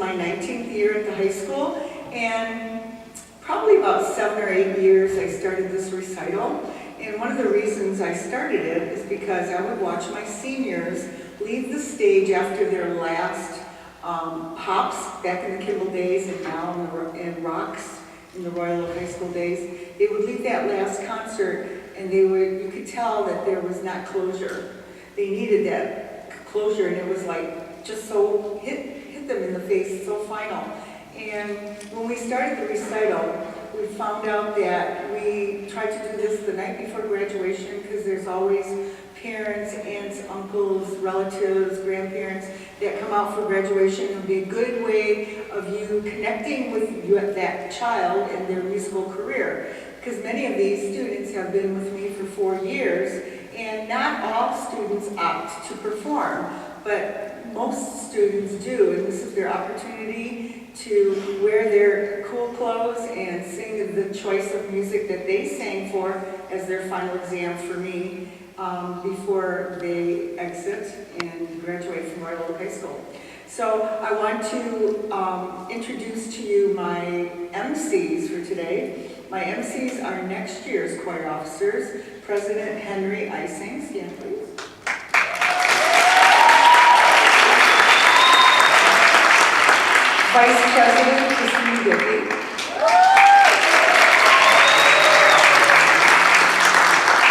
my 19th year at the high school, and probably about 7 or 8 years I started this recital. And one of the reasons I started it is because I would watch my seniors leave the stage after their last hops back in the Kimball days, and now in rocks in the Royal Oak High School days. They would leave that last concert, and you could tell that there was not closure. They needed that closure, and it was like just so hit them in the face, so final. And when we started the recital, we found out that we tried to do this the night before graduation, because there's always parents, aunts, uncles, relatives, grandparents that come out for graduation. It would be a good way of you connecting with that child and their musical career, because many of these students have been with me for 4 years, and not all students opt to perform, but most students do, and this is their opportunity to wear their cool clothes and sing the choice of music that they sang for as their final exam for me before they exit and graduate from Royal Oak High School. So I want to introduce to you my MCs for today. My MCs are next year's choir officers. President Henry Ising, stand please. Vice President Christine Dickey.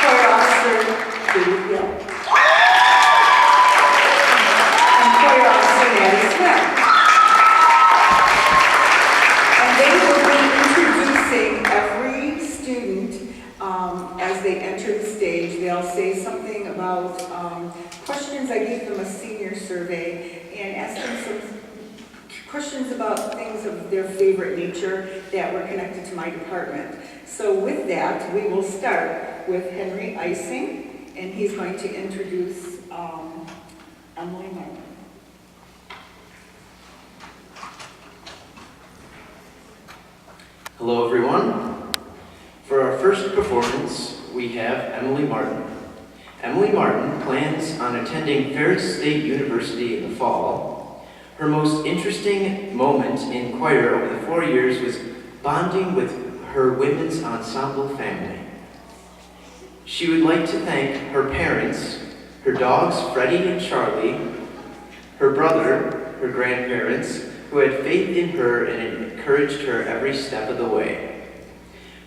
Choir Officer David Gill. And Choir Officer Maddie Smith. And they will be introducing every student as they enter the stage. They'll say something about questions. I gave them a senior survey and asked them some questions about things of their favorite nature that were connected to my department. So with that, we will start with Henry Ising, and he's going to introduce Emily Martin. Hello everyone. For our first performance, we have Emily Martin. Emily Martin plans on attending Ferris State University in the fall. Her most interesting moment in choir over the 4 years was bonding with her women's ensemble family. She would like to thank her parents, her dogs Freddie and Charlie, her brother, her grandparents, who had faith in her and encouraged her every step of the way.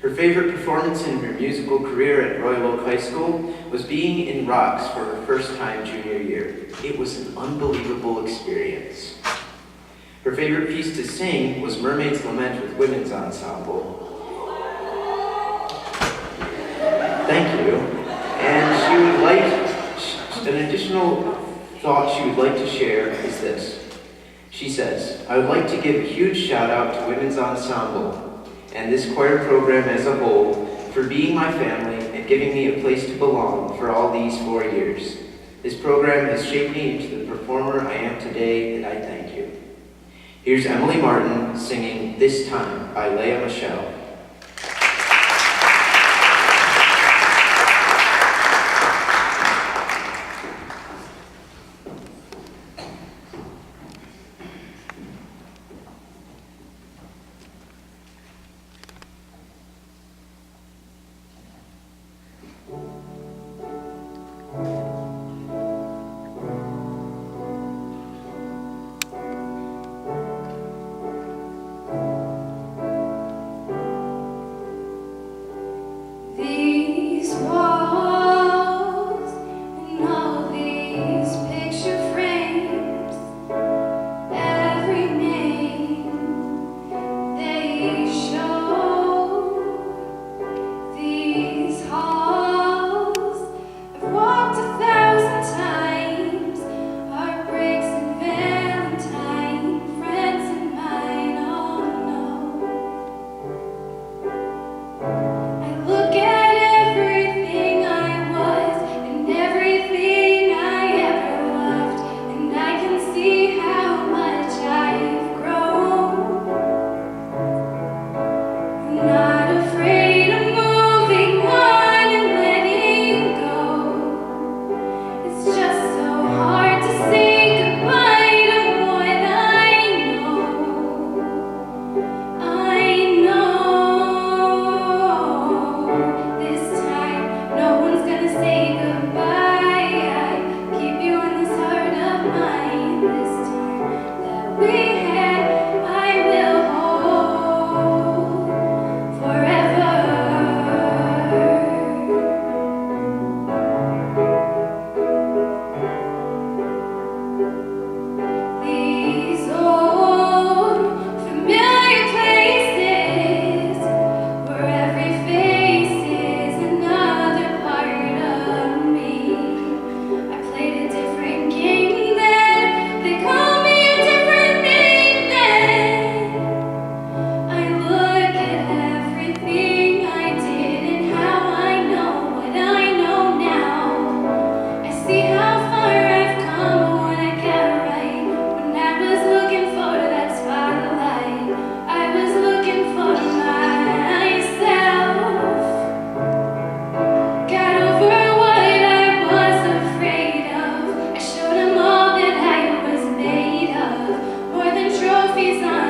Her favorite performance in her musical career at Royal Oak High School was being in Rocks for her first time junior year. It was an unbelievable experience. Her favorite piece to sing was Mermaid's Lament with Women's Ensemble. Thank you. And she would like, an additional thought she would like to share is this. She says, I would like to give a huge shout out to Women's Ensemble and this choir program as a whole for being my family and giving me a place to belong for all these 4 years. This program has shaped me into the performer I am today, and I thank you. Here's Emily Martin singing This Time by Leah Michelle. trophies on